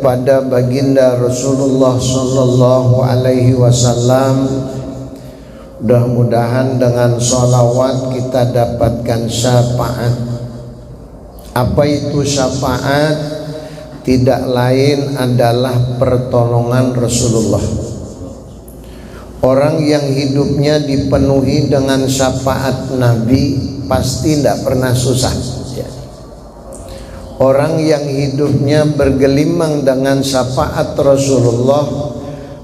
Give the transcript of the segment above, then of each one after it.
kepada baginda Rasulullah sallallahu alaihi wasallam. Mudah-mudahan dengan sholawat kita dapatkan syafaat. Apa itu syafaat? Tidak lain adalah pertolongan Rasulullah. Orang yang hidupnya dipenuhi dengan syafaat Nabi pasti tidak pernah susah. Orang yang hidupnya bergelimang dengan syafaat Rasulullah,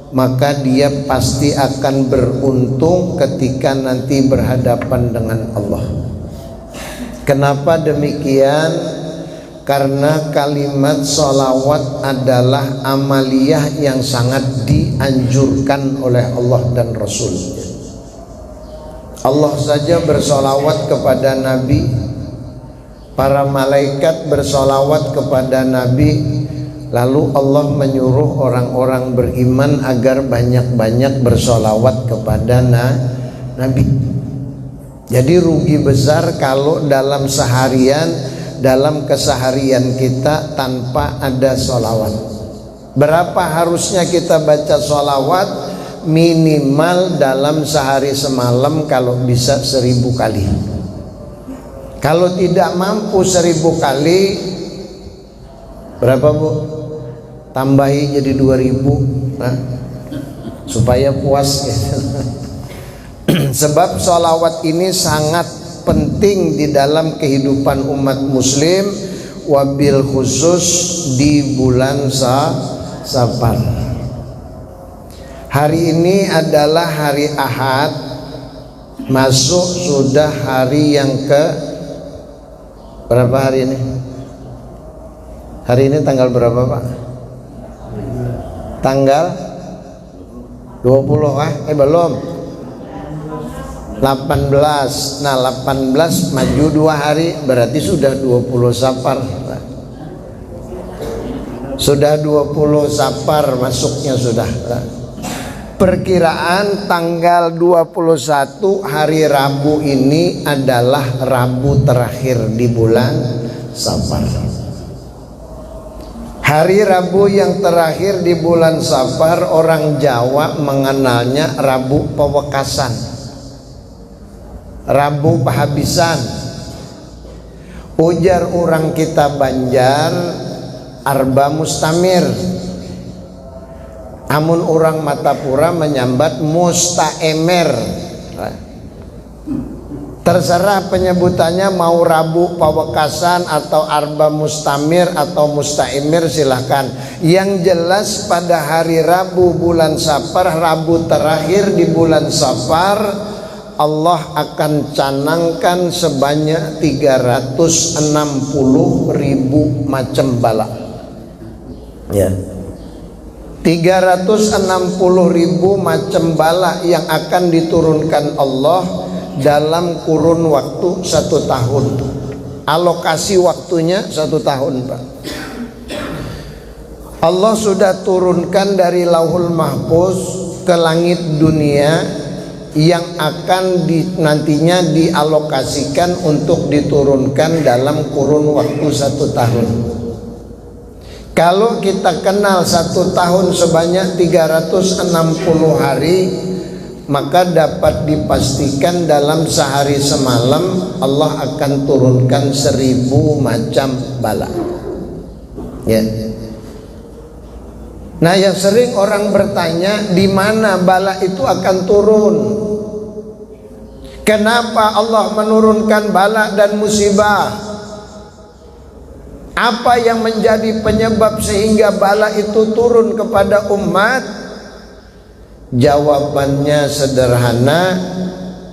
maka dia pasti akan beruntung ketika nanti berhadapan dengan Allah. Kenapa demikian? Karena kalimat sholawat adalah amaliyah yang sangat dianjurkan oleh Allah dan Rasul. Allah saja bersolawat kepada Nabi, para malaikat bersolawat kepada Nabi, lalu Allah menyuruh orang-orang beriman agar banyak-banyak bersolawat kepada Nabi. Jadi rugi besar kalau dalam keseharian kita tanpa ada solawat. Berapa harusnya kita baca solawat? Minimal dalam sehari semalam kalau bisa 1000 kali. Kalau tidak mampu 1000 kali, berapa Bu? Tambahi jadi 2000, supaya puas gitu. Sebab sholawat ini sangat penting di dalam kehidupan umat muslim, wabil khusus di bulan Safar. Hari ini adalah hari Ahad, masuk sudah hari yang ke berapa hari ini? Hari ini tanggal berapa Pak? Tanggal 20 belum 18. Nah 18 maju 2 hari, berarti sudah 20 Safar. Sudah 20 Safar masuknya sudah. Perkiraan tanggal 21 hari Rabu ini adalah Rabu terakhir di bulan Safar. Hari Rabu yang terakhir di bulan Safar, orang Jawa mengenalnya Rabu Pewekasan, Rabu Penghabisan. Ujar orang kita Banjar, Arba Mustamir. Amun orang Matapura menyambat Mustaemer. Terserah penyebutannya, mau Rabu Pawekasan atau Arba Mustamir atau Mustaemir silahkan. Yang jelas pada hari Rabu bulan Safar, Rabu terakhir di bulan Safar, Allah akan canangkan sebanyak 360.000 macam bala. Ya. 360.000 macam bala yang akan diturunkan Allah dalam kurun waktu 1 tahun. Alokasi waktunya 1 tahun Pak. Allah sudah turunkan dari Lauhul Mahfuz ke langit dunia yang akan nantinya dialokasikan untuk diturunkan dalam kurun waktu 1 tahun. Kalau kita kenal 1 tahun sebanyak 360 hari, maka dapat dipastikan dalam sehari semalam Allah akan turunkan 1000 macam bala. Ya. Nah, yang sering orang bertanya, di mana bala itu akan turun? Kenapa Allah menurunkan bala dan musibah? Apa yang menjadi penyebab sehingga bala itu turun kepada umat? Jawabannya sederhana,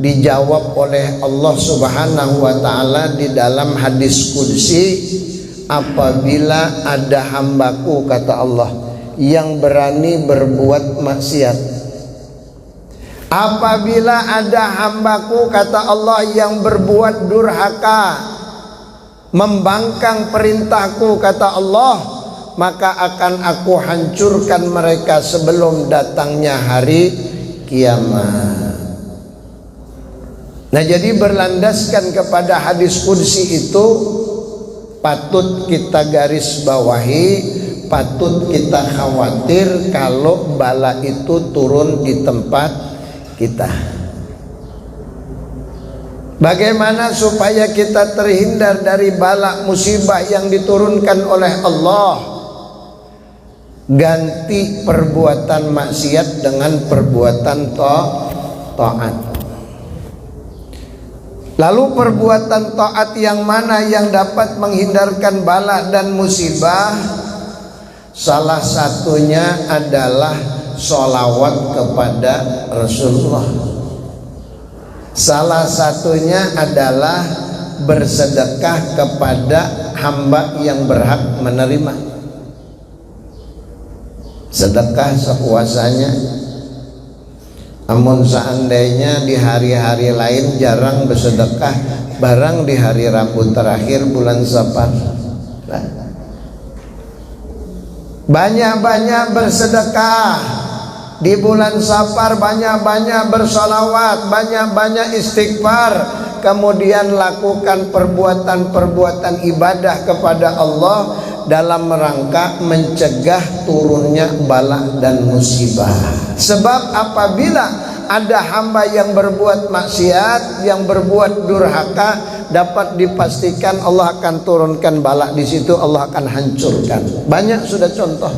dijawab oleh Allah Subhanahu wa ta'ala di dalam hadis qudsi. Apabila ada hambaku, kata Allah, yang berani berbuat maksiat. Apabila ada hambaku, kata Allah, yang berbuat durhaka, membangkang perintahku, kata Allah, maka akan aku hancurkan mereka sebelum datangnya hari kiamat. Nah, jadi berlandaskan kepada hadis qudsi itu patut kita garis bawahi patut kita khawatir kalau bala itu turun di tempat kita. Bagaimana supaya kita terhindar dari bala musibah yang diturunkan oleh Allah? Ganti perbuatan maksiat dengan perbuatan taat. Lalu perbuatan taat yang mana yang dapat menghindarkan bala dan musibah? Salah satunya adalah sholawat kepada Rasulullah. Salah satunya adalah bersedekah kepada hamba yang berhak menerima. Sedekah sepuasanya. Namun seandainya di hari-hari lain jarang bersedekah, barang di hari Rabu terakhir bulan Safar, banyak-banyak bersedekah di bulan Safar, banyak-banyak bersalawat, banyak-banyak istighfar, kemudian lakukan perbuatan-perbuatan ibadah kepada Allah dalam rangka mencegah turunnya bala dan musibah. Sebab apabila ada hamba yang berbuat maksiat, yang berbuat durhaka, dapat dipastikan Allah akan turunkan bala di situ, Allah akan hancurkan. Banyak sudah contoh.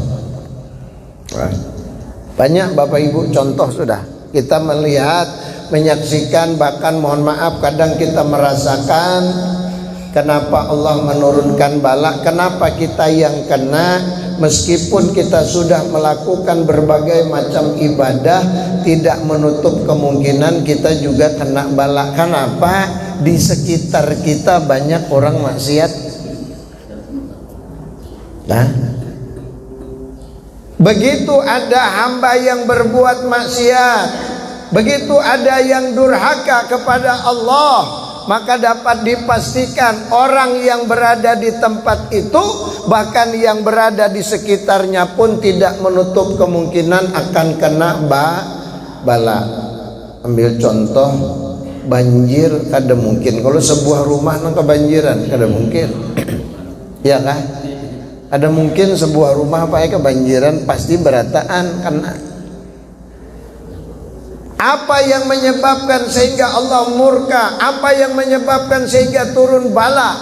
Banyak Bapak Ibu contoh sudah. Kita melihat, menyaksikan, bahkan mohon maaf kadang kita merasakan kenapa Allah menurunkan bala, kenapa kita yang kena. Meskipun kita sudah melakukan berbagai macam ibadah, tidak menutup kemungkinan kita juga kena bala. Kenapa? Di sekitar kita banyak orang maksiat. Nah, begitu ada hamba yang berbuat maksiat, begitu ada yang durhaka kepada Allah, maka dapat dipastikan orang yang berada di tempat itu, bahkan yang berada di sekitarnya pun tidak menutup kemungkinan akan kena bala. Ambil contoh banjir, kada mungkin kalau sebuah rumah nang kebanjiran, kada mungkin. Ya kah? Ada mungkin sebuah rumah apa ya kebanjiran, pasti berataan karena apa yang menyebabkan sehingga Allah murka? Apa yang menyebabkan sehingga turun bala?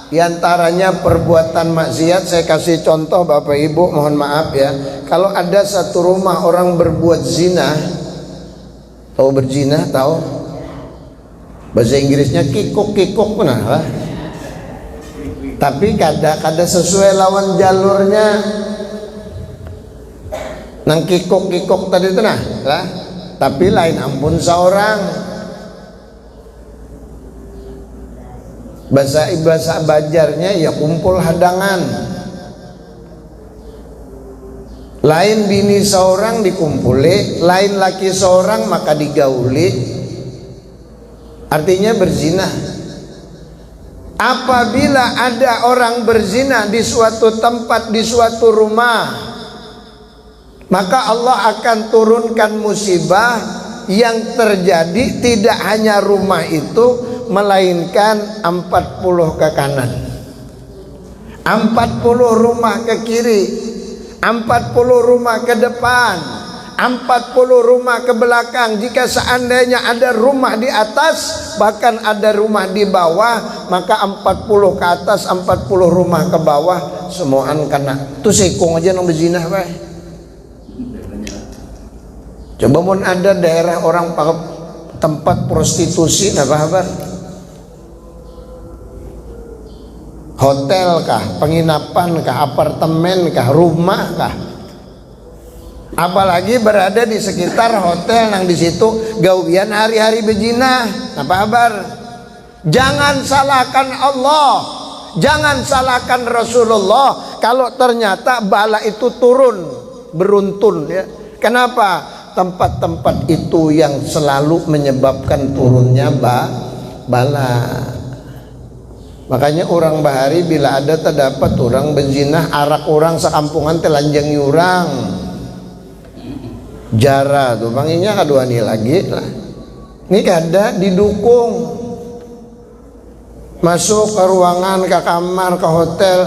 Di antaranya perbuatan maksiat. Saya kasih contoh Bapak Ibu, mohon maaf ya. Kalau ada satu rumah orang berbuat zina, tahu berzina, tahu? Bahasa Inggrisnya kikuk-kikuk nah. Tapi kada sesuai lawan jalurnya. Nang kikuk-kikuk tadi itu nah, lah. Tapi lain ampun seorang. Bahasa Banjarnya ya kumpul hadangan. Lain bini seorang dikumpuli, lain laki seorang maka digauli. Artinya berzina. Apabila ada orang berzina di suatu tempat, di suatu rumah, maka Allah akan turunkan musibah yang terjadi tidak hanya rumah itu, melainkan 40 ke kanan, 40 rumah ke kiri, 40 rumah ke depan, 40 rumah ke belakang. Jika seandainya ada rumah di atas, bahkan ada rumah di bawah, maka 40 ke atas, 40 rumah ke bawah, semuaan kena. Tuh sekong aja nang berzina bae. Coba mau ada daerah orang tempat prostitusi, nah kabar? Hotel kah, penginapan kah, apartemen kah, rumah kah? Apalagi berada di sekitar hotel yang di situ gawian hari-hari berzina, nah kabar? Jangan salahkan Allah, jangan salahkan Rasulullah kalau ternyata bala itu turun beruntun ya. Kenapa? Tempat-tempat itu yang selalu menyebabkan turunnya bala. Makanya orang bahari bila ada terdapat orang berzina, arak orang sekampungan telanjangi orang. Jara tuh banginya kadua nih lagi lah. Ini kada didukung. Masuk ke ruangan, ke kamar, ke hotel,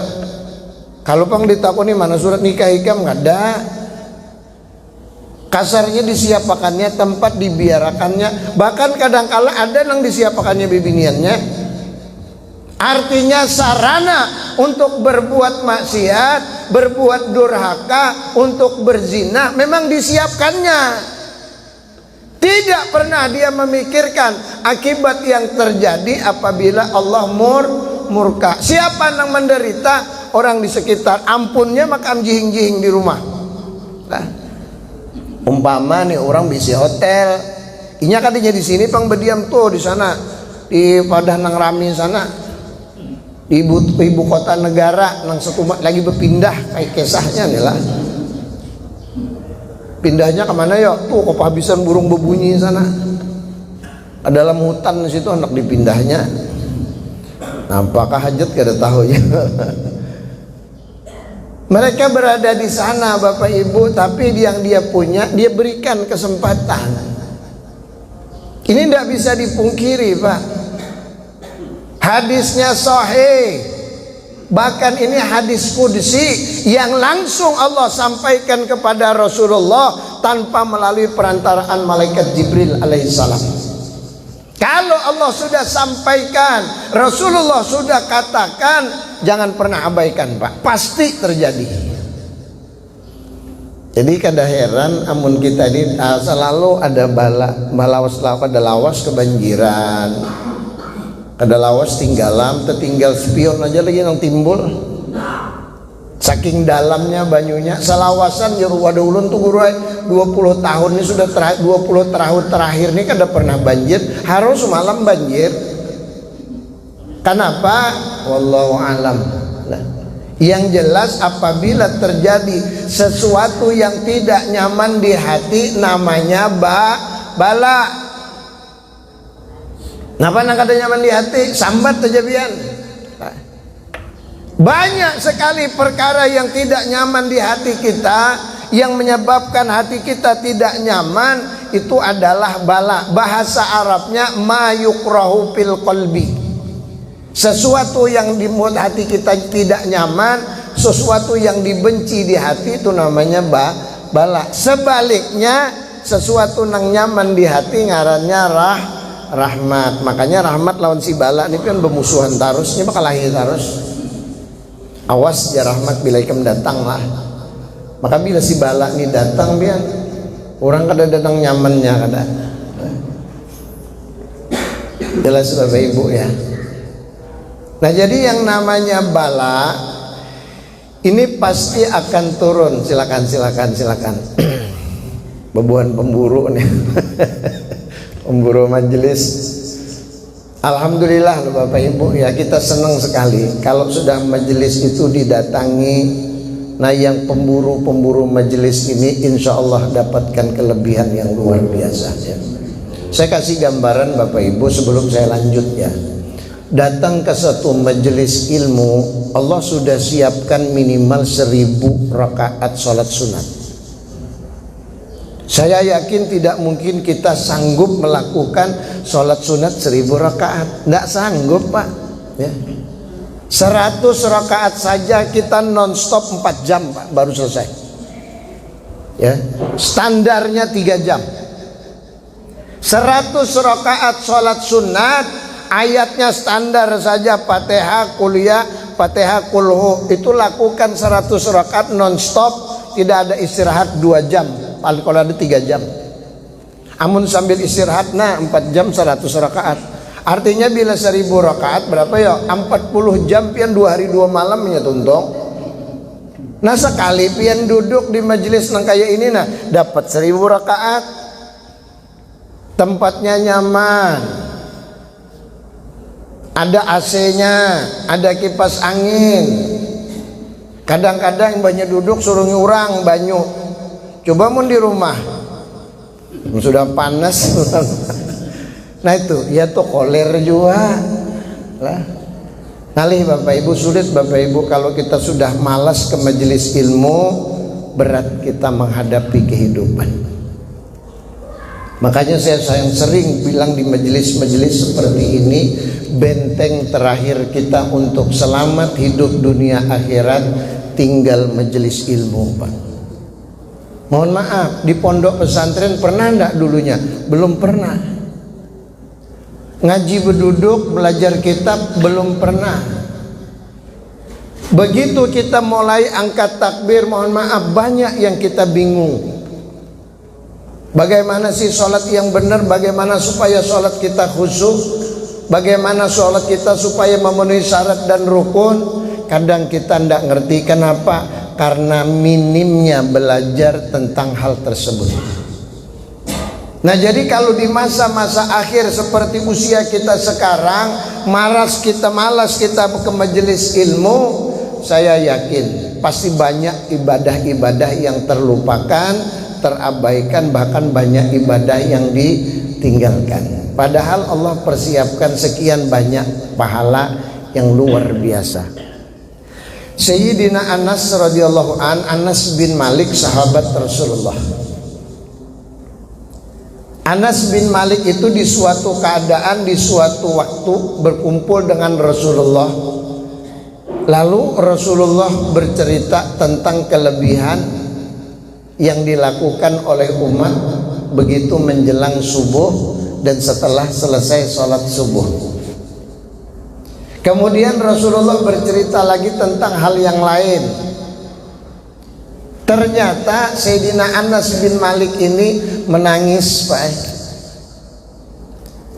Kalau pang ditakoni mana surat nikah hikam, nggak ada. Kasarnya disiapakannya, tempat dibiarakannya, bahkan kadangkala ada yang disiapakannya bibiniannya. Artinya sarana untuk berbuat maksiat, berbuat durhaka, untuk berzina memang disiapkannya. Tidak pernah dia memikirkan akibat yang terjadi apabila Allah murka. Siapa yang menderita? Orang di sekitar. Ampunnya makam jihing-jihing di rumah. Nah, umpama nih orang bisi hotel, inya katanya di sini pang berdiam tuh di sana di Padang Nang Rami sana, di ibu kota negara nang setumat lagi berpindah kayak kisahnya nih lah. Pindahnya kemana ya? Tuh kok kehabisan burung berbunyi sana. Dalam hutan di situ anak dipindahnya. Apakah hajat kada tahu ya. Mereka berada di sana Bapak Ibu, tapi yang dia punya dia berikan kesempatan. Ini tidak bisa dipungkiri Pak. Hadisnya sahih. Bahkan ini hadis qudsi yang langsung Allah sampaikan kepada Rasulullah tanpa melalui perantaraan malaikat Jibril alaihissalam. Kalau Allah sudah sampaikan, Rasulullah sudah katakan, jangan pernah abaikan Pak, pasti terjadi. Jadi kada heran amun kita ini selalu ada ada lawas kebanjiran, ada lawas tinggalan, tertinggal spion aja lagi yang timbul. Saking dalamnya banyunya, selawasan jero wadah ulun tuh guru 20 tahun ini sudah 20 tahun terakhir ini kada pernah banjir, harus malam banjir. Kenapa? Wallahu alam. Nah, yang jelas apabila terjadi sesuatu yang tidak nyaman di hati namanya bala. Napa nang kada nyaman di hati? Sambat aja bian. Banyak sekali perkara yang tidak nyaman di hati kita, yang menyebabkan hati kita tidak nyaman, itu adalah bala. Bahasa Arabnya ma yukrahu fil qalbi. Sesuatu yang dibuat hati kita tidak nyaman, sesuatu yang dibenci di hati, itu namanya bala. Sebaliknya, sesuatu yang nyaman di hati ngarannya rahmat. Makanya rahmat lawan si bala ini kan bermusuhan terus, ini bakal lahir terus. Awas ya rahmat bila ikam datang lah. Maka bila si bala ini datang biar orang kada datang nyamannya kada. Jelas Bapak Ibu ya. Nah jadi yang namanya bala ini pasti akan turun. Silakan. Bebuan pemburu nih. Pemburu majelis. Alhamdulillah Bapak Ibu ya, kita senang sekali kalau sudah majelis itu didatangi. Nah yang pemburu majelis ini insya Allah dapatkan kelebihan yang luar biasa ya. Saya kasih gambaran Bapak Ibu sebelum saya lanjut ya. Datang ke satu majelis ilmu, Allah sudah siapkan minimal 1000 rakaat sholat sunat. Saya yakin tidak mungkin kita sanggup melakukan sholat sunat 1000 rakaat. Tidak sanggup Pak ya. 100 rakaat saja kita non-stop 4 jam Pak, baru selesai ya. Standarnya 3 jam. 100 rakaat sholat sunat, ayatnya standar saja Fatihah, kuliah, Fatihah, kulhu. Itu lakukan 100 rakaat non-stop, tidak ada istirahat 2 jam. Paling kalau ada 3 jam. Amun sambil istirahat 4 jam 100 rakaat. Artinya bila 1000 rakaat berapa ya? 40 jam pian 2 hari 2 malam ya tuntung. Nah sekali pian duduk di majelis nang kayak ini dapat 1000 rakaat. Tempatnya nyaman. Ada AC-nya, ada kipas angin. Kadang-kadang banyak duduk suruh nyurang banyu. Coba mun di rumah sudah panas. Nah itu ya tuh koler juga lah. Nalih Bapak Ibu, sulit Bapak Ibu kalau kita sudah malas ke majelis ilmu, berat kita menghadapi kehidupan. Makanya saya sering bilang di majelis-majelis seperti ini, benteng terakhir kita untuk selamat hidup dunia akhirat tinggal majelis ilmu, Pak. Mohon maaf, di pondok pesantren pernah enggak dulunya? Belum pernah. Ngaji berduduk, belajar kitab, belum pernah. Begitu kita mulai angkat takbir, mohon maaf, banyak yang kita bingung. Bagaimana sih sholat yang benar? Bagaimana supaya sholat kita khusyuk? Bagaimana sholat kita supaya memenuhi syarat dan rukun? Kadang kita tidak ngerti. Kenapa? Karena minimnya belajar tentang hal tersebut. Nah, jadi kalau di masa-masa akhir seperti usia kita sekarang, malas kita ke majelis ilmu, saya yakin pasti banyak ibadah-ibadah yang terlupakan, terabaikan, bahkan banyak ibadah yang ditinggalkan. Padahal Allah persiapkan sekian banyak pahala yang luar biasa. Sayyidina Anas radhiyallahu an, Anas bin Malik, sahabat Rasulullah. Anas bin Malik itu di suatu keadaan, di suatu waktu berkumpul dengan Rasulullah. Lalu Rasulullah bercerita tentang kelebihan yang dilakukan oleh umat begitu menjelang subuh dan setelah selesai sholat subuh. Kemudian Rasulullah bercerita lagi tentang hal yang lain. Ternyata Sayyidina Anas bin Malik ini menangis, Pak.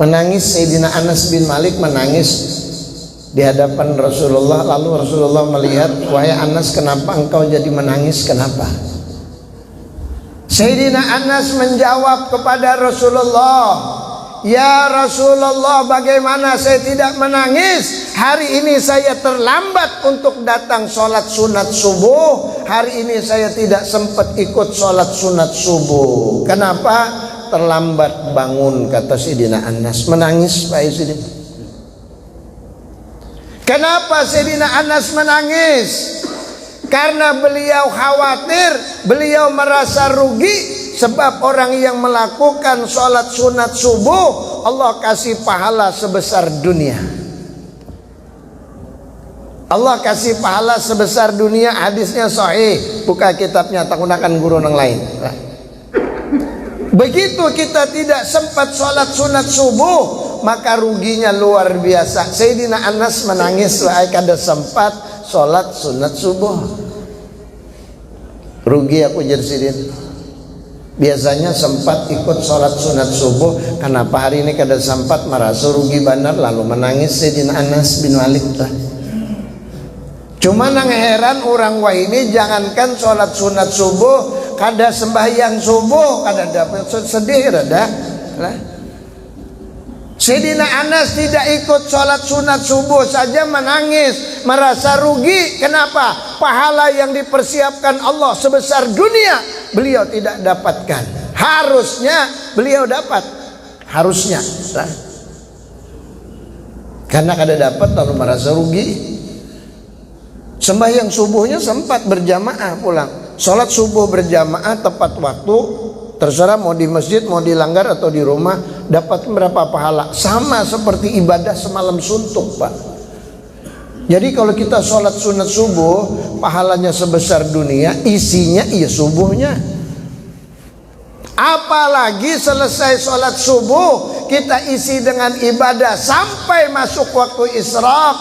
Menangis, Sayyidina Anas bin Malik menangis di hadapan Rasulullah. Lalu Rasulullah melihat, wahai Anas, kenapa engkau jadi menangis? Kenapa? Sayyidina Anas menjawab kepada Rasulullah, ya Rasulullah, bagaimana saya tidak menangis? Hari ini saya terlambat untuk datang sholat sunat subuh. Hari ini saya tidak sempat ikut sholat sunat subuh. Kenapa? Terlambat bangun, kata Sayyidina Anas. Menangis, Pak Sayyidina. Kenapa Sayyidina Anas menangis? Karena beliau khawatir, beliau merasa rugi. Sebab orang yang melakukan sholat sunat subuh, Allah kasih pahala sebesar dunia. Allah kasih pahala sebesar dunia. Hadisnya sahih. Buka kitabnya, tak gunakan guru yang lain. Begitu kita tidak sempat sholat sunat subuh, maka ruginya luar biasa. Sayyidina Anas menangis lah kada sempat sholat sunat subuh. Rugi aku jersidin. Biasanya sempat ikut sholat sunat subuh, kenapa hari ini kada sempat, merasa rugi benar, lalu menangis Sayyidina Anas bin Malik lah. Cuma nang heran orang wah ini, jangankan sholat sunat subuh, kada sembahyang subuh, kada dapat, sedih rada lah. Sayyidina Anas tidak ikut sholat sunat subuh saja menangis, merasa rugi. Kenapa? Pahala yang dipersiapkan Allah sebesar dunia beliau tidak dapatkan. Harusnya beliau dapat, harusnya lah. Karena kada dapat lalu merasa rugi. Sembahyang subuhnya sempat berjamaah pulang. Sholat subuh berjamaah tepat waktu, terserah mau di masjid, mau di langgar atau di rumah, dapat berapa pahala. Sama seperti ibadah semalam suntuk, Pak. Jadi kalau kita sholat sunat subuh, pahalanya sebesar dunia, isinya iya subuhnya. Apalagi selesai sholat subuh, kita isi dengan ibadah sampai masuk waktu isyraq.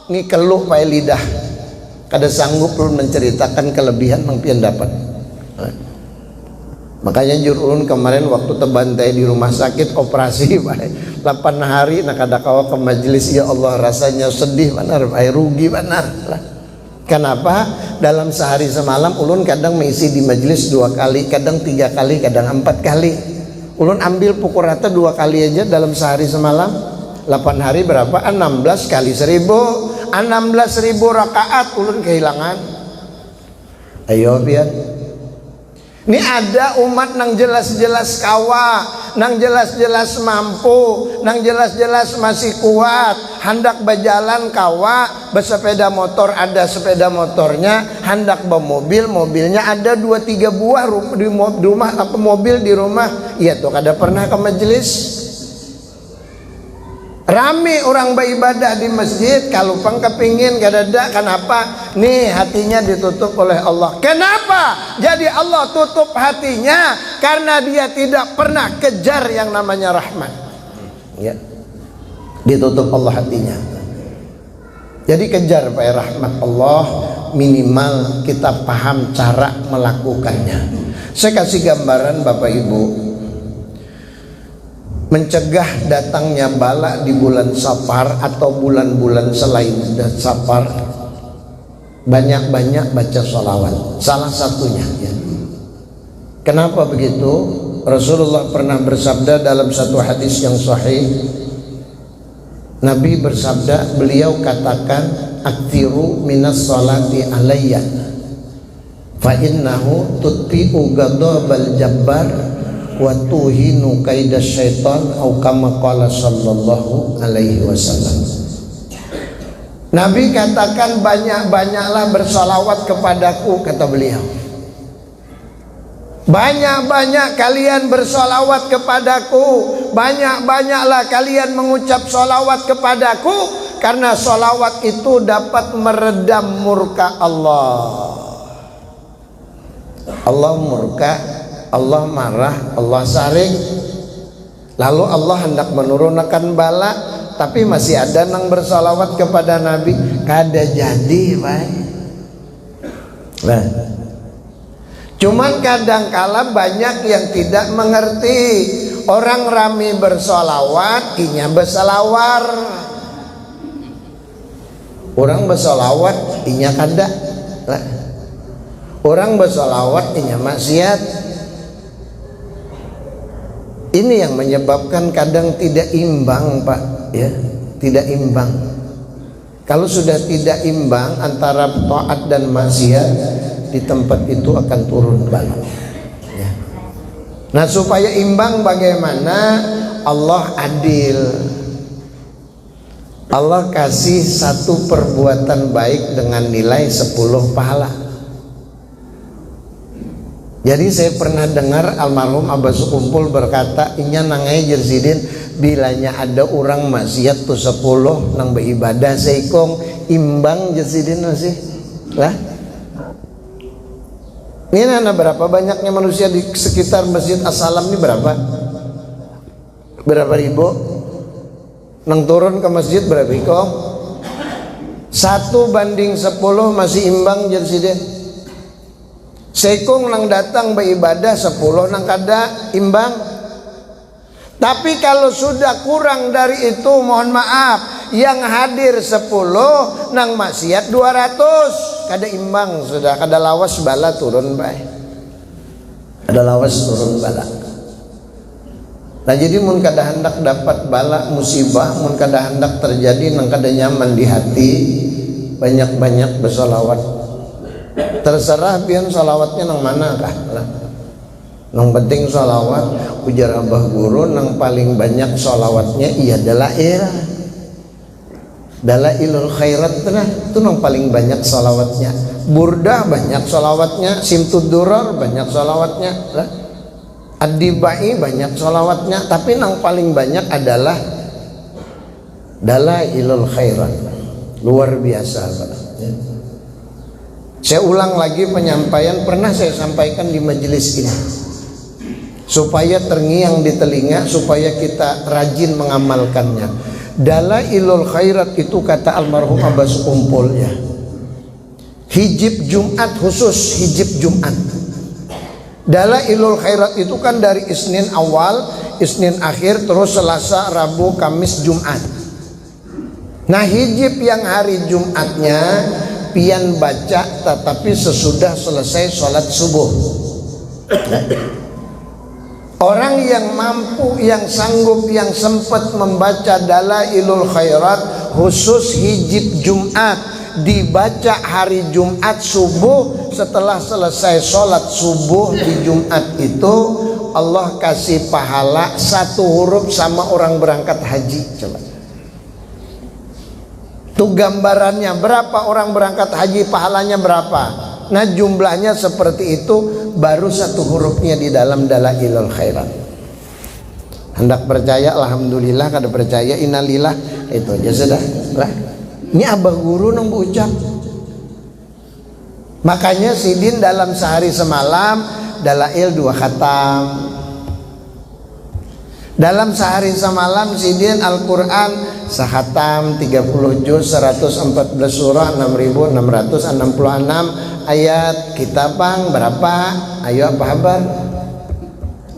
Ini keluh pakai lidah, kada sanggup pun menceritakan kelebihan yang pian dapat. Makanya jurun kemarin waktu terbantai di rumah sakit operasi 8 hari nak ada kawa ke majelis, ya Allah rasanya sedih benar, rugi benar lah. Kenapa? Dalam sehari semalam ulun kadang mengisi di majelis 2 kali, kadang 3 kali, kadang 4 kali. Ulun ambil pukul rata 2 kali aja dalam sehari semalam. 8 hari berapa? 16 kali 1000. 16.000 rakaat ulun kehilangan. Ayo biar. Ini ada umat nang jelas-jelas kawa, nang jelas-jelas mampu, nang jelas-jelas masih kuat, hendak berjalan kawa, bersepeda motor ada sepeda motornya, hendak bermobil, mobilnya ada 2-3 buah di rumah, apa mobil di rumah. Iya tuh kada pernah ke majelis. Rame orang beribadah di masjid, kalau pang kepingin kadada, kenapa? Nih hatinya ditutup oleh Allah. Kenapa? Jadi Allah tutup hatinya karena dia tidak pernah kejar yang namanya rahmat. Ya. Ditutup Allah hatinya. Jadi kejar Pak rahmat Allah, minimal kita paham cara melakukannya. Saya kasih gambaran Bapak Ibu. Mencegah datangnya bala di bulan Safar atau bulan-bulan selain Safar, banyak-banyak baca sholawat. Salah satunya ya. Kenapa begitu? Rasulullah pernah bersabda dalam satu hadis yang sahih. Nabi bersabda, beliau katakan, aktiru minas sholati alayya fa innahu tutfi'u ghadabal jabbar wa tuhinu kaidas syaitan au kama qala sallallahu alaihi wasallam. Nabi katakan, banyak-banyaklah bersalawat kepadaku, kata beliau. Banyak-banyak kalian bersolawat kepadaku, banyak-banyaklah kalian mengucap solawat kepadaku, karena solawat itu dapat meredam murka Allah. Allah murka, Allah marah, Allah saring. Lalu Allah hendak menurunkan bala, tapi masih ada yang bersolawat kepada Nabi. Kada jadi, baik. Nah, cuman kadangkala banyak yang tidak mengerti. Orang rame bersolawat, inya berselawar. Orang bersolawat, inya kada. Orang bersolawat, inya maksiat. Ini yang menyebabkan kadang tidak imbang, Pak. Ya, tidak imbang. Kalau sudah tidak imbang antara taat dan maksiat, di tempat itu akan turun bala. Ya. Nah, supaya imbang bagaimana? Allah adil. Allah kasih satu perbuatan baik dengan nilai 10 pahala. Jadi saya pernah dengar almarhum Abah Sukumpul berkata, inya nangai jersidin, bilanya ada orang maksiat tuh 10 nang beribadah seikong imbang jersidin masih lah. Ini ada berapa banyaknya manusia di sekitar Masjid As-Salam ini berapa? Berapa ribu? Nang turun ke masjid berapa ikong? 1/10 masih imbang jersidin. Sekung nang datang beribadah 10 nang kada imbang. Tapi kalau sudah kurang dari itu, mohon maaf, yang hadir 10 nang maksiat 200, kada imbang sudah, kada lawas bala turun baik. Kada lawas turun bala. Nah jadi mun kada hendak dapat bala musibah, mun kada hendak terjadi nang kada nyaman di hati, banyak-banyak bersolawat. Terserah pian salawatnya nang mana kah lah. Nang penting salawat, ujar Abah Guru, nang paling banyak salawatnya ia dalail. Dalailul khairat itu nang paling banyak salawatnya. Burdah banyak salawatnya, Simtud Durar banyak salawatnya lah. Ad-Dibai banyak salawatnya, tapi nang paling banyak adalah dalailul khairat. Luar biasa, Pak. Ya. Saya ulang lagi penyampaian, pernah saya sampaikan di majelis ini, supaya terngiang di telinga, supaya kita rajin mengamalkannya. Dalailul khairat itu kata almarhum Abah Sukumpul ya, hijib Jumat khusus, hijib Jumat. Dalailul khairat itu kan dari Isnin awal, Isnin akhir, terus Selasa, Rabu, Kamis, Jumat. Nah hijib yang hari Jumatnya pian baca, tetapi sesudah selesai sholat subuh. Orang yang mampu, yang sanggup, yang sempat membaca Dalailul Khairat khusus hijib Jumat, dibaca hari Jumat subuh, setelah selesai sholat subuh di Jumat itu, Allah kasih pahala 1 huruf sama orang berangkat haji. Coba itu gambarannya, berapa orang berangkat haji pahalanya berapa. Nah jumlahnya seperti itu, baru 1 hurufnya di dalam Dalailul Khairat. Hendak percaya alhamdulillah, kada percaya innalillah. Itu aja sudah lah. Ini abah guru nang ucap. Makanya sidin dalam sehari semalam dalail 2 khatam. Dalam sehari semalam sidin Al-Quran sahatam 30 juz 114 surah 6666 ayat. Kita bang berapa? Ayo apa kabar?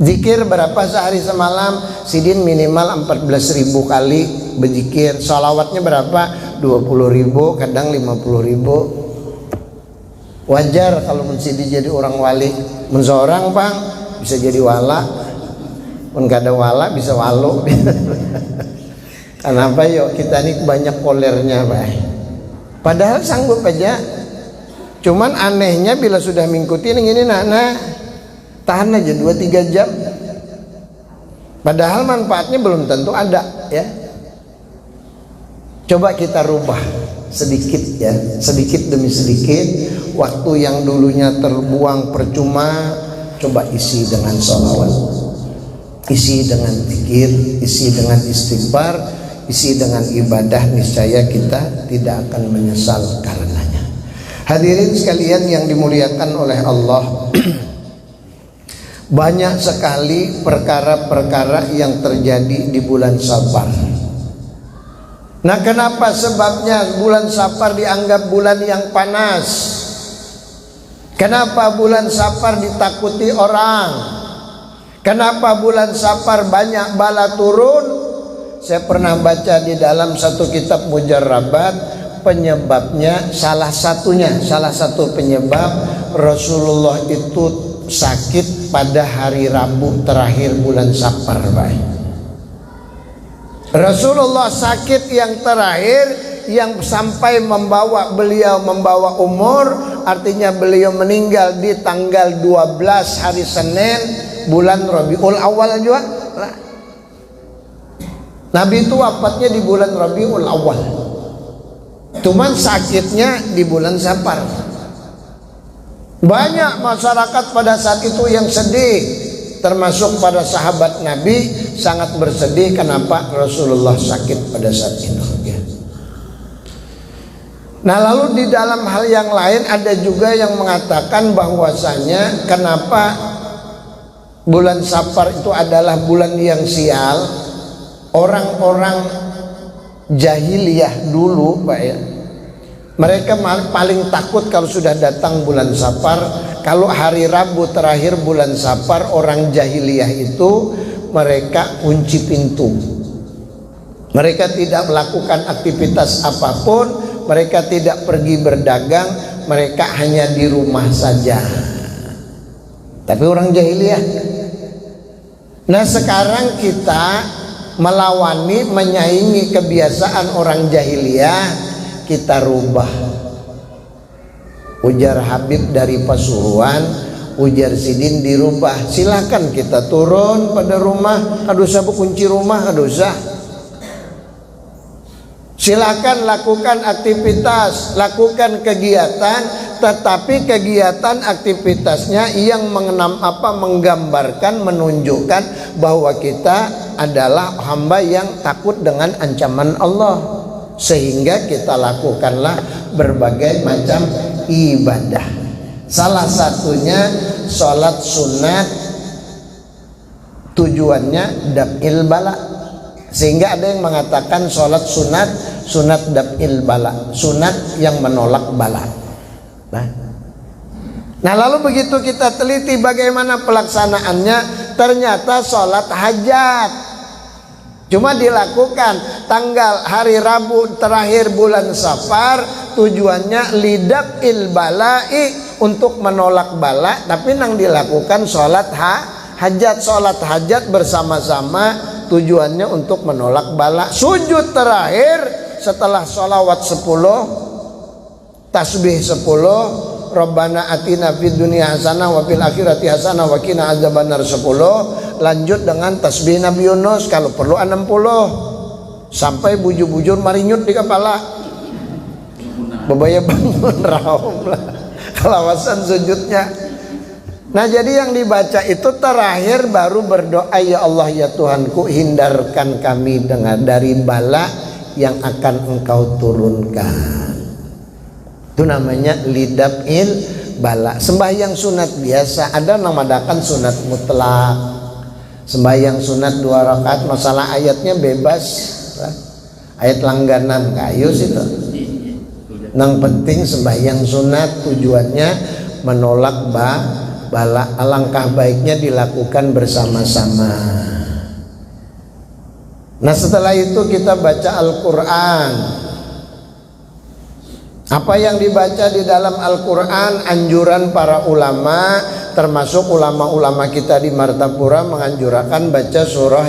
Zikir berapa sehari semalam? Sidin minimal 14.000 kali berzikir. Sholawatnya berapa? 20.000, kadang 50.000. Wajar kalau sidin jadi orang wali. Mensorang bang bisa jadi wala, pun kada wala bisa walu. Kenapa yuk kita ini banyak kolernya Pak? Padahal sanggup aja. Cuman anehnya bila sudah mengikuti ini nah tahan aja 2-3 jam. Padahal manfaatnya belum tentu ada ya. Coba kita rubah sedikit ya, sedikit demi sedikit. Waktu yang dulunya terbuang percuma, coba isi dengan sholawat, isi dengan zikir, isi dengan istighfar, isi dengan ibadah. Niscaya kita tidak akan menyesal karenanya. Hadirin sekalian yang dimuliakan oleh Allah, banyak sekali perkara-perkara yang terjadi di bulan Safar. Nah, kenapa sebabnya bulan Safar dianggap bulan yang panas? Kenapa bulan Safar ditakuti orang? Kenapa bulan Safar banyak bala turun? Saya pernah baca di dalam satu kitab mujarrabat, penyebabnya salah satu penyebab Rasulullah itu sakit pada hari Rabu terakhir bulan Safar, baik. Rasulullah sakit yang terakhir yang sampai beliau membawa umur, artinya beliau meninggal di tanggal 12 hari Senin bulan Rabiul Awal juga. Nabi itu wafatnya di bulan Rabiul Awal. Cuman sakitnya di bulan Safar. Banyak masyarakat pada saat itu yang sedih, termasuk pada sahabat Nabi sangat bersedih kenapa Rasulullah sakit pada saat itu ya. Nah, lalu di dalam hal yang lain ada juga yang mengatakan bahwasanya kenapa bulan Safar itu adalah bulan yang sial. Orang-orang jahiliyah dulu Pak ya, mereka paling takut kalau sudah datang bulan Safar. Kalau hari Rabu terakhir bulan Safar, orang jahiliyah itu mereka kunci pintu. Mereka tidak melakukan aktivitas apapun. Mereka tidak pergi berdagang, mereka hanya di rumah saja. Tapi orang jahiliyah. Nah, sekarang kita melawani, menyaingi kebiasaan orang jahiliyah, kita rubah. Ujar Habib dari Pasuruan, ujar Sidin dirubah. Silakan kita turun pada rumah, kada usah kunci rumah, kada usah. Silakan lakukan aktivitas, lakukan kegiatan, tetapi kegiatan aktivitasnya yang menggambarkan, menunjukkan bahwa kita adalah hamba yang takut dengan ancaman Allah, sehingga kita lakukanlah berbagai macam ibadah. Salah satunya sholat sunat, tujuannya daf'il bala. Sehingga ada yang mengatakan sholat sunat daf'il bala, sunat yang menolak bala. Nah, lalu begitu kita teliti bagaimana pelaksanaannya, ternyata sholat hajat cuma dilakukan tanggal hari Rabu terakhir bulan Safar, tujuannya lidaf'il balai, untuk menolak bala, tapi nang dilakukan sholat hajat. Sholat hajat bersama-sama tujuannya untuk menolak bala. Sujud terakhir setelah sholawat 10, tasbih 10, Rabbana atina fid dunya hasanah wa fil akhirati hasanah wa qina adzabannar 10, lanjut dengan tasbih Nabi Yunus kalau perlu 60 sampai bujur-bujur marinyut di kepala. Bebaya bangun raum lah kelawasan sujudnya. Nah jadi yang dibaca itu terakhir baru berdoa, ya Allah ya Tuhanku, hindarkan kami dari bala yang akan Engkau turunkan. Itu namanya lidaf'il bala. Sembahyang sunat biasa ada namadakan sunat mutlak. Sembahyang sunat 2 rakaat, masalah ayatnya bebas. Ayat langganan kayu situ. Yang penting sembahyang sunat tujuannya menolak bala. Alangkah baiknya dilakukan bersama-sama. Nah setelah itu kita baca Al-Quran. Apa yang dibaca di dalam Al-Quran, anjuran para ulama, termasuk ulama-ulama kita di Martapura menganjurkan baca surah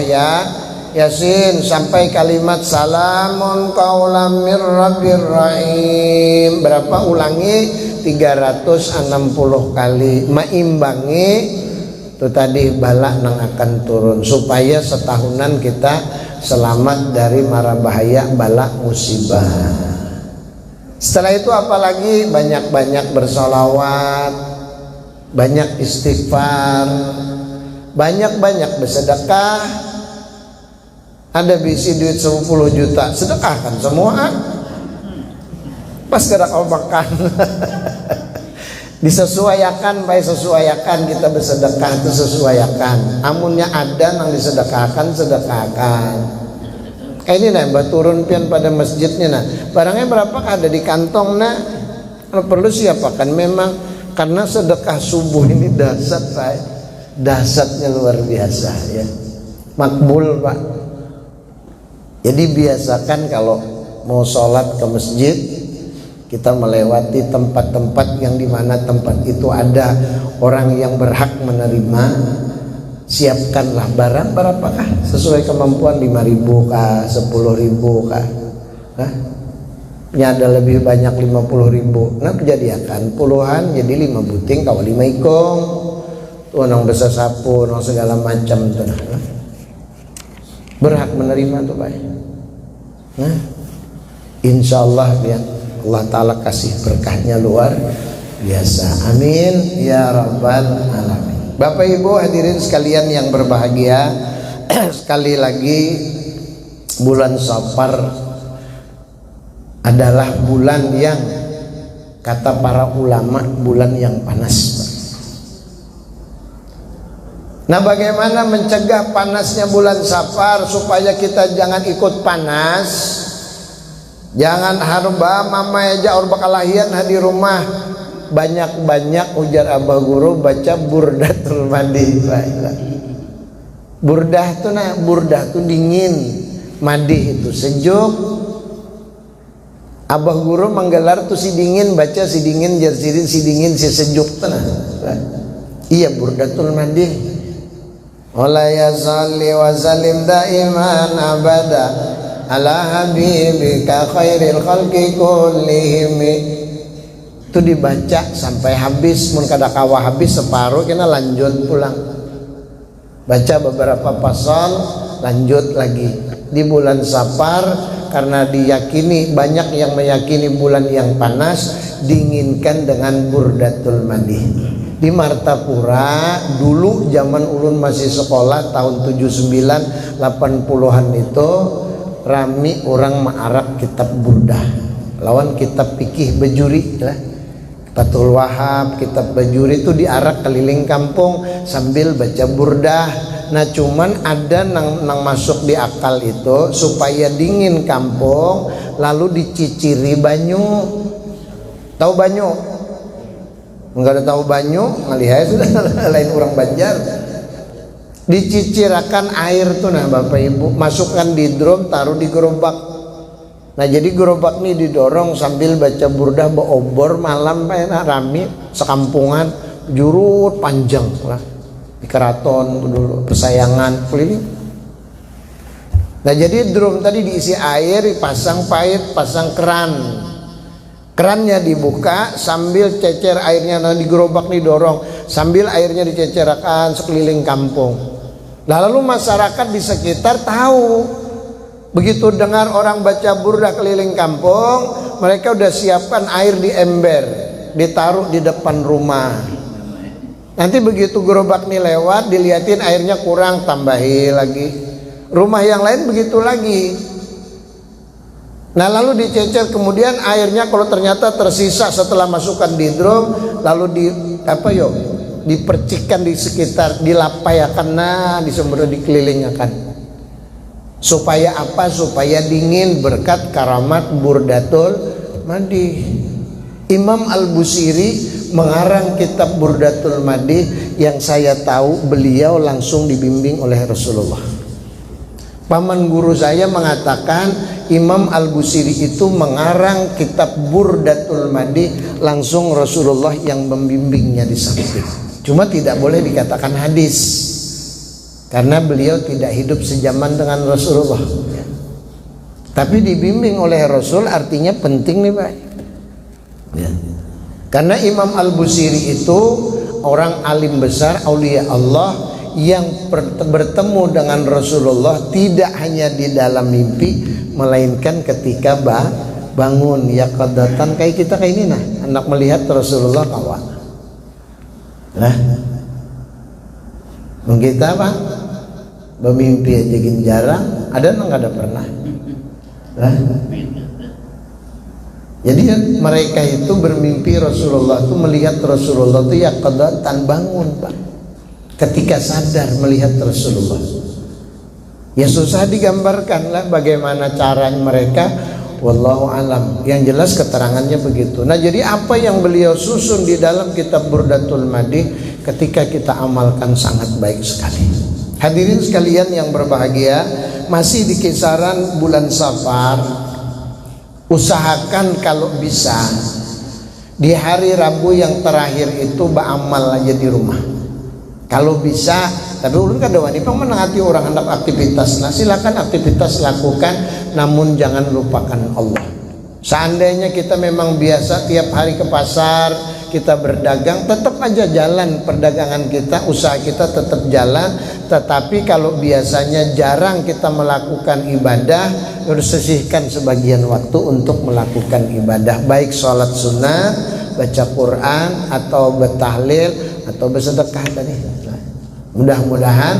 Yasin sampai kalimat salamun qaulam mir rabbir rahim. Berapa? Ulangi 360 kali, meimbangi itu tadi bala nang akan turun, supaya setahunan kita selamat dari mara bahaya bala musibah. Setelah itu apalagi banyak-banyak bersolawat, banyak istighfar, banyak-banyak bersedekah. Ada bisi duit 10 juta, sedekahkan semua. Pas gerak makan disesuaikan, baik sesuaikan, kita bersedekah itu sesuaikan. Amunnya ada nang disedekahkan, sedekahkan. Kayak ini nah, turun pian pada masjidnya nah. Barangnya berapa ada di kantong nah. Perlu siapakan memang, karena sedekah subuh ini dasar saya. Dasarnya luar biasa ya. Makbul Pak. Jadi biasakan kalau mau sholat ke masjid, kita melewati tempat-tempat yang dimana tempat itu ada orang yang berhak menerima, siapkanlah barang berapakah sesuai kemampuan, 5.000 kah, 10.000 kah, ada lebih banyak 50.000. Nah kejadian puluhan jadi 5 buting kau 5 ikong tuh nang besar sapu nang segala macam tuh berhak menerima tuh baik. Nah insyaallah ya Allah Ta'ala kasih berkahnya luar biasa. Amin ya rabbal alamin. Bapak Ibu hadirin sekalian yang berbahagia, sekali lagi bulan Safar adalah bulan yang kata para ulama bulan yang panas. Nah bagaimana mencegah panasnya bulan Safar supaya kita jangan ikut panas? Jangan harba mama aja or bakalahian di rumah. Banyak-banyak ujar abah guru baca burdatul madi. Burdah tuh nah, burdah tuh dingin, madi itu sejuk. Abah guru menggelar tuh si dingin, baca si dingin jar si dingin si sejuk tuh nah. Iya burdatul madi. Wala ya salli wa sallim daiman abada ala habibika khairil khalqi kullihim. Itu dibaca sampai habis, mun kada kawa habis separuh kena lanjut pulang. Baca beberapa pasal lanjut lagi. Di bulan Safar karena diyakini, banyak yang meyakini bulan yang panas, dinginkan dengan burdatul madi. Di Martapura dulu zaman ulun masih sekolah tahun 79 80-an itu rami orang ma'arab kitab burdah lawan kitab fikih bejuri lah. Fathul Wahab, kitab bejuri itu diarak keliling kampung sambil baca burdah. Nah cuman ada nang masuk di akal itu supaya dingin kampung lalu diciciri banyu. Tahu banyu? Enggak ada tahu banyu, ngalihai sudah lain orang Banjar. Dicicirakan air tuh nah Bapak Ibu, masukkan di drum, taruh di gerobak. Nah jadi gerobak nih didorong sambil baca burdah beobor malam enak rami sekampungan jurut panjang lah di keraton dulu persayangan keliling. Nah jadi drum tadi diisi air, pasang pait, pasang keran. Kerannya dibuka sambil cecer airnya, nah di gerobak didorong sambil airnya dicecerakan sekeliling kampung. Lalu masyarakat di sekitar tahu, begitu dengar orang baca burdah keliling kampung, mereka udah siapkan air di ember, ditaruh di depan rumah. Nanti begitu gerobak nih lewat, diliatin airnya kurang, tambahi lagi. Rumah yang lain begitu lagi. Nah lalu dicecer, kemudian airnya kalau ternyata tersisa setelah masukkan di drum, lalu dipercikkan di sekitar, dilapayakan, nah disembur, dikelilingakan. Supaya apa? Supaya dingin berkat karamat Burdatul Madih. Imam Al-Busiri mengarang kitab Burdatul Madih yang saya tahu beliau langsung dibimbing oleh Rasulullah. Paman guru saya mengatakan Imam Al-Busiri itu mengarang kitab Burdatul Madih langsung Rasulullah yang membimbingnya di samping. Cuma tidak boleh dikatakan hadis karena beliau tidak hidup sejaman dengan Rasulullah. Tapi dibimbing oleh Rasul artinya penting nih Pak. Ya. Karena Imam Al-Busiri itu orang alim besar, aulia Allah yang bertemu dengan Rasulullah tidak hanya di dalam mimpi, melainkan ketika bangun ya qadatan, kayak kita kayak ini nah, anak melihat Rasulullah kawan. Nah, kita apa? Bermimpi aja jarang, ada nggak ada pernah? Nah. Jadi mereka itu bermimpi Rasulullah itu melihat Rasulullah itu ya qadatan, bangun Pak. Ketika sadar melihat Rasulullah. Ya susah digambarkan lah bagaimana caranya mereka, wallahu alam. Yang jelas keterangannya begitu. Nah, jadi apa yang beliau susun di dalam kitab Burdatul Madih ketika kita amalkan sangat baik sekali. Hadirin sekalian yang berbahagia, masih di kisaran bulan Safar. Usahakan kalau bisa di hari Rabu yang terakhir itu beramal aja di rumah. Kalau bisa, tapi ulun kada wani pang menangati orang hendak aktivitas. Nah, silakan aktivitas lakukan, namun jangan lupakan Allah. Seandainya kita memang biasa tiap hari ke pasar, kita berdagang, tetap aja jalan perdagangan kita, usaha kita tetap jalan. Tetapi kalau biasanya jarang kita melakukan ibadah, harus sisihkan sebagian waktu untuk melakukan ibadah, baik sholat sunnah, baca Quran, atau bertahlil, atau bersedekah tadi. Mudah-mudahan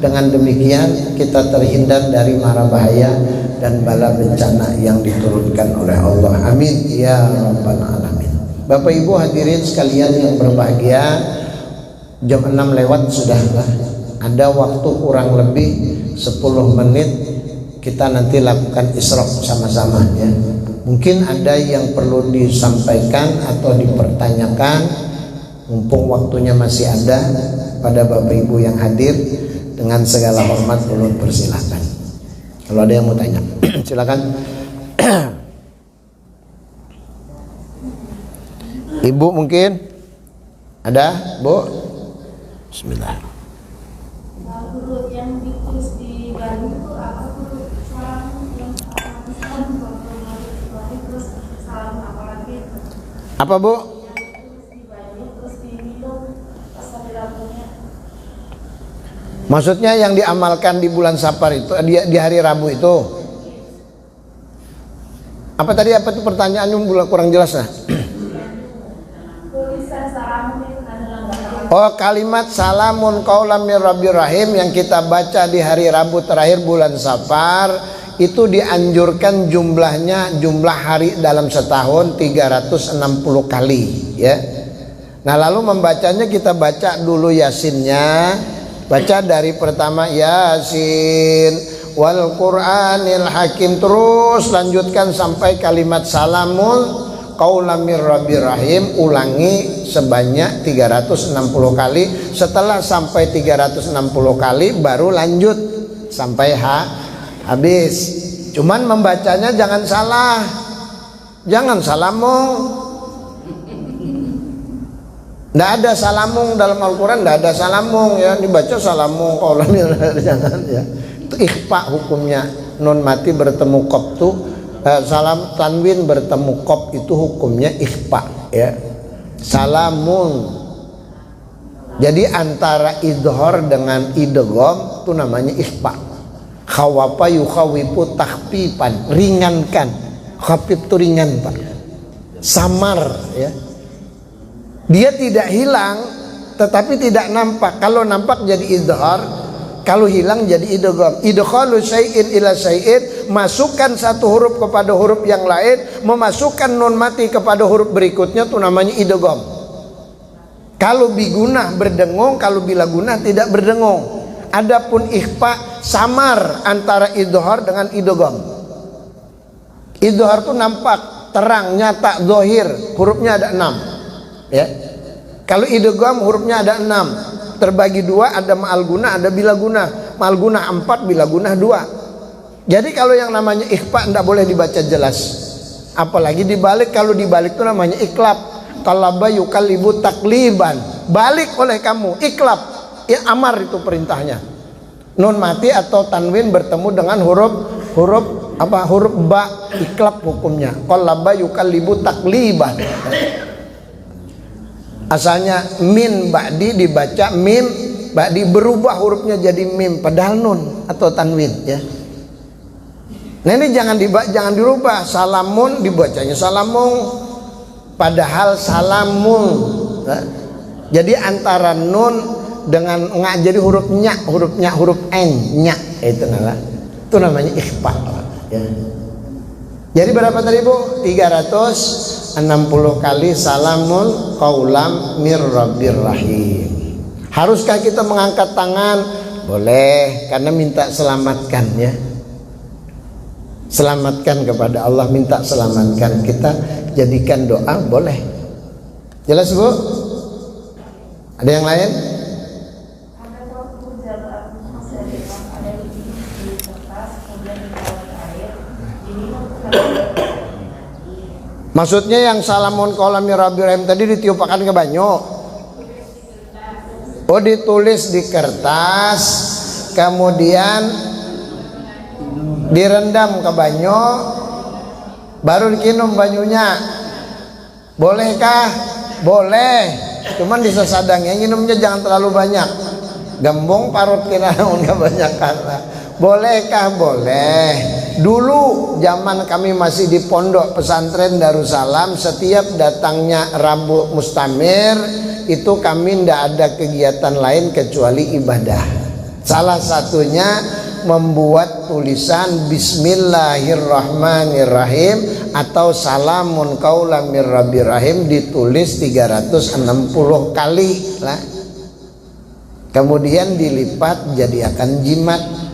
dengan demikian kita terhindar dari mara bahaya dan bala bencana yang diturunkan oleh Allah. Amin ya rabbal alamin. Bapak Ibu hadirin sekalian yang berbahagia, jam 6 lewat sudah lah. Ada waktu kurang lebih 10 menit kita nanti lakukan isyraq sama-sama ya. Mungkin ada yang perlu disampaikan atau dipertanyakan, mumpung waktunya masih ada. Pada Bapak Ibu yang hadir, dengan segala hormat ulun persilahkan. Kalau ada yang mau tanya, silakan. Ibu mungkin ada, Bu? Bismillah. Huruf yang ditulis di baju itu apa huruf salam yang terus salam apa lagi? Apa Bu? Maksudnya yang diamalkan di bulan Safar itu di hari Rabu itu. Apa tadi, apa itu pertanyaannya kurang jelas nah? Oh, kalimat salamun qaulam mir rabbir rahim yang kita baca di hari Rabu terakhir bulan Safar itu dianjurkan jumlah hari dalam setahun 360 kali ya. Nah, lalu membacanya kita baca dulu Yasinnya. Baca dari pertama Yasin wal Qur'anil Hakim, terus lanjutkan sampai kalimat salamun qaulam mir rabbir rahim, ulangi sebanyak 360 kali. Setelah sampai 360 kali baru lanjut sampai habis. Cuman membacanya jangan salah. Jangan salamung. Tidak ada salamung dalam Al-Quran, tidak ada salamung ya, dibaca salamung kalau jangan ya. Itu ikhfa hukumnya. Nun mati bertemu qaf tuh salam tanwin bertemu qaf itu hukumnya ikhfa ya. Salamun. Jadi antara idhor dengan idgham itu namanya ikhfa. Khawafa yukhawifu takhfifan, ringankan. Khafif itu ringan Pak. Samar ya. Dia tidak hilang, tetapi tidak nampak. Kalau nampak jadi idhar, kalau hilang jadi idgham. Idkhalu syai'in ila syai'in, masukkan satu huruf kepada huruf yang lain, memasukkan nun mati kepada huruf berikutnya, itu namanya idgham. Kalau bigunah berdengung, kalau bila gunah tidak berdengung. Adapun ikhfa samar antara idhar dengan idgham. Idhar itu nampak, terang, nyata, zahir, hurufnya ada 6. Ya. Kalau idgham hurufnya ada 6. Terbagi 2, ada ma'al gunah, ada bila gunah. Ma'al gunah 4, bila gunah 2. Jadi kalau yang namanya ikhfa tidak boleh dibaca jelas. Apalagi dibalik. Kalau dibalik itu namanya iklab. Talaba yukallibu takliban, balik oleh kamu, iklab. Ya, amar itu perintahnya. Nun mati atau tanwin bertemu dengan huruf ba, iklab hukumnya. Talaba yukallibu takliban. Asalnya min ba'di dibaca mim ba'di, berubah hurufnya jadi mim padahal nun atau tanwin, ya. Nah ini jangan dirubah. Salamun dibacanya salamung padahal salamun. Nah, jadi antara nun dengan nga jadi huruf nya, huruf n, nya, itu namanya ikhfa, ya. Jadi berapa tadi Bu? 360 kali salamun qaulam mir rabbir rahim. Haruskah kita mengangkat tangan? Boleh, karena minta selamatkan, ya. Selamatkan kepada Allah, minta selamatkan. Kita jadikan doa, boleh. Jelas Bu? Ada yang lain? Maksudnya yang salamun qaulam rabbil rahim tadi ditiupakan ke banyu. Oh, ditulis di kertas, kemudian direndam ke banyu, baru dikinum banyunya. Bolehkah? Boleh. Cuman disesadangnya nginumnya jangan terlalu banyak. Gembong parut kira enggak banyak karena. Bolehkah? Boleh. Dulu zaman kami masih di pondok pesantren Darussalam, setiap datangnya Rabu Mustamir itu kami tidak ada kegiatan lain kecuali ibadah. Salah satunya membuat tulisan Bismillahirrahmanirrahim atau salamun qaulam mir rabbir rahim, ditulis 360 kali lah. Kemudian dilipat jadi akan jimat,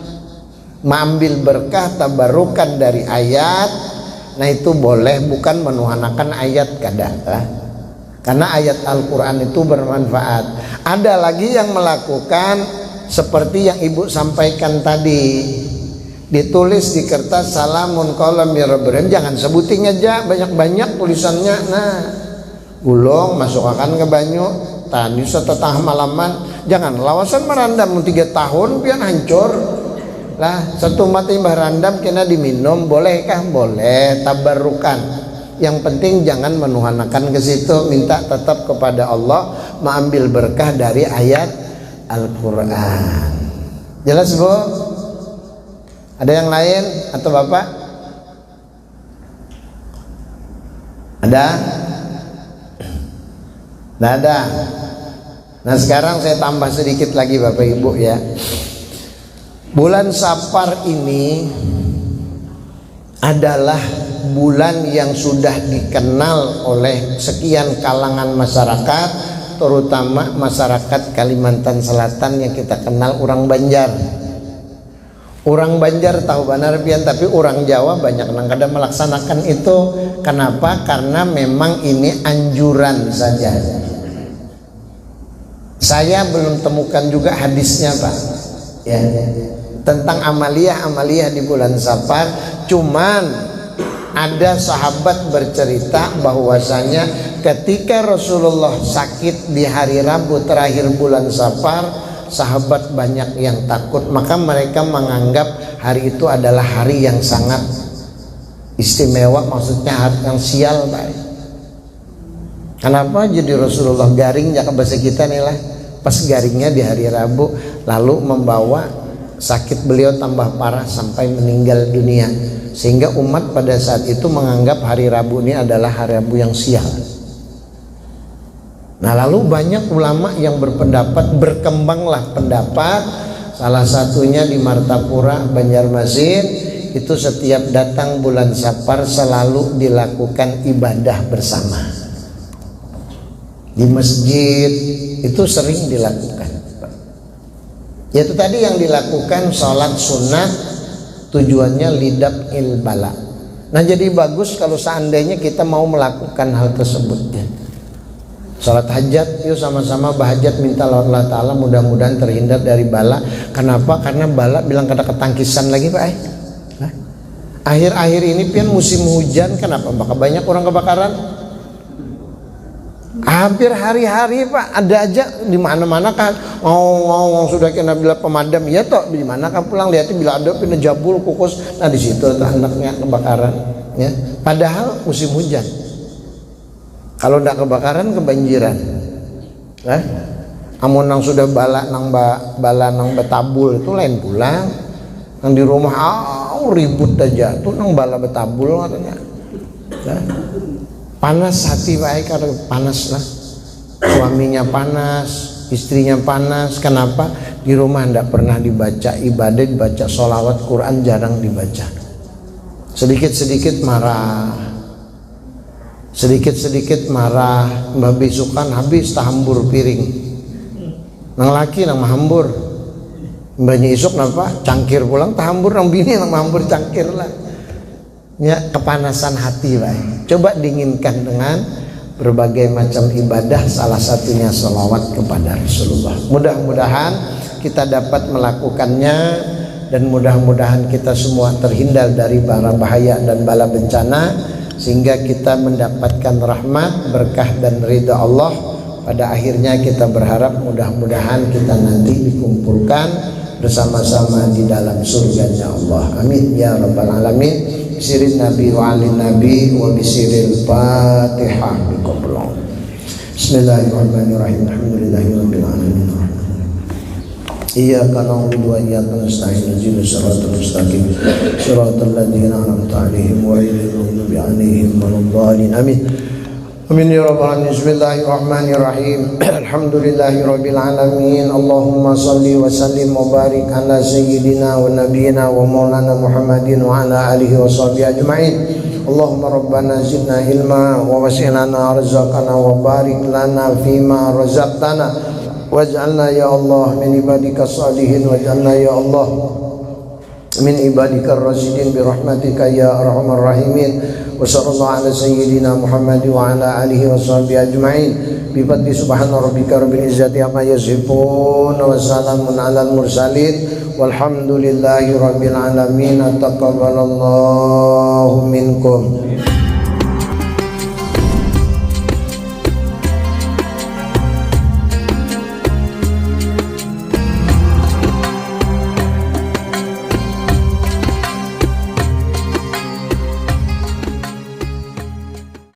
mengambil berkah tabarukan dari ayat. Nah itu boleh, bukan menuhanakan ayat kadang lah. Karena ayat Al-Quran itu bermanfaat. Ada lagi yang melakukan seperti yang Ibu sampaikan tadi, ditulis di kertas salamun qaulam mir rabbir rahim, jangan sebuting aja banyak-banyak tulisannya. Nah, gulung masukkan ke banyu, tadi setetah malaman, jangan lawasan merandam 3 tahun pian hancur lah. Satu mati merandam kena diminum, bolehkah? Boleh, tabarukan. Yang penting jangan menuhanakan ke situ, minta tetap kepada Allah, mengambil berkah dari ayat Al-Quran. Jelas Bu? Ada yang lain atau Bapak? Ada? Tidak ada. Nah sekarang saya tambah sedikit lagi Bapak Ibu, ya. Bulan Safar ini adalah bulan yang sudah dikenal oleh sekian kalangan masyarakat, terutama masyarakat Kalimantan Selatan yang kita kenal orang Banjar. Orang Banjar tahu benar pian, tapi orang Jawa banyak yang kadang melaksanakan itu. Kenapa? Karena memang ini anjuran saja. Saya belum temukan juga hadisnya Pak, ya, tentang amaliyah di bulan Safar. Cuman ada sahabat bercerita bahwasanya ketika Rasulullah sakit di hari Rabu terakhir bulan Safar, sahabat banyak yang takut, maka mereka menganggap hari itu adalah hari yang sangat istimewa, maksudnya hari yang sial Pak. Kenapa jadi Rasulullah garing ya, bahasa kita nih lah, pas garingnya di hari Rabu, lalu membawa sakit beliau tambah parah sampai meninggal dunia, sehingga umat pada saat itu menganggap hari Rabu ini adalah hari Rabu yang sial. Nah, lalu banyak ulama yang berpendapat, berkembanglah pendapat, salah satunya di Martapura, Banjarmasin, itu setiap datang bulan Safar selalu dilakukan ibadah bersama. Di masjid itu sering dilakukan. Yaitu tadi yang dilakukan sholat sunat, tujuannya lidab ilbala. Nah, jadi bagus kalau seandainya kita mau melakukan hal tersebut ya. Sholat hajat, yuk sama-sama bahajat minta Allah Ta'ala mudah-mudahan terhindar dari bala. Kenapa? Karena bala bilang kada ketangkisan lagi Pak. Akhir-akhir ini pian musim hujan, kenapa? Bakal banyak orang kebakaran. Hampir hari-hari Pak, ada aja di mana-mana kan. Ngomong sudah kena bila pemadam, ya toh di mana kan pulang lihat bila ada pina jabul kukus, nah di situ tuh anaknya kebakaran. Ya, padahal musim hujan. Kalau tidak kebakaran kebanjiran. Amun nang sudah bala nang betabul itu lain pulang. Nang di rumah ribut aja tuh nang bala betabul katanya. Panas hati baik karena panas lah. Suaminya panas, istrinya panas. Kenapa? Di rumah tidak pernah dibaca ibadah, dibaca sholawat, Quran jarang dibaca. Sedikit-sedikit marah. Sedikit-sedikit marah, mbak bisukan habis tahambur piring. Nang laki nang mahambur. Mbaknya isuk napa? Cangkir pulang tahambur nang bini nang mahambur cangkir lah. Ya, kepanasan hati baik. Coba dinginkan dengan berbagai macam ibadah, salah satunya sholawat kepada Rasulullah. Mudah-mudahan kita dapat melakukannya dan mudah-mudahan kita semua terhindar dari bara bahaya dan bala bencana, sehingga kita mendapatkan rahmat, berkah dan ridha Allah. Pada akhirnya kita berharap mudah-mudahan kita nanti dikumpulkan bersama-sama di dalam surganya Allah. Amin ya rabbal alamin. Bisirin Nabi wa alin Nabi wa bisiril Fatihah biqablah. Bismillahirrahmanirrahim. Alhamdulillahirabbil alamin. Iyyaka na'budu wa iyyaka nasta'in. Ihdinas siratal mustaqim. Siratal ladzina an'amta 'alaihim ghairil maghdubi 'alaihim waladdallin. Amin. Amin ya rabbal alamin. Bismillahirrahmanirrahim. Alhamdulillahirabbil alamin. Allahumma shalli wa sallim wa barik ala sayyidina wa nabiyyina wa maulana Muhammadin wa ala alihi wa sahbihi ajma'in. Allahumma rabbana zidna ilma wa wasi'na rizqana wa barik lana fima razaqtana waj'alna ya Allah min ibadika salihin waj'alna ya Allah min ibadika rasyidin birahmatika ya arhamar rahimin. Wa sallallahu ala sayyidina Muhammad wa ala alihi wa sahbihi ajma'in. Bi fadli subhana rabbika rabbil izzati amma yasifun wa salamun alal mursalin walhamdulillahi rabbil alamin. Taqabbalallahu minkum.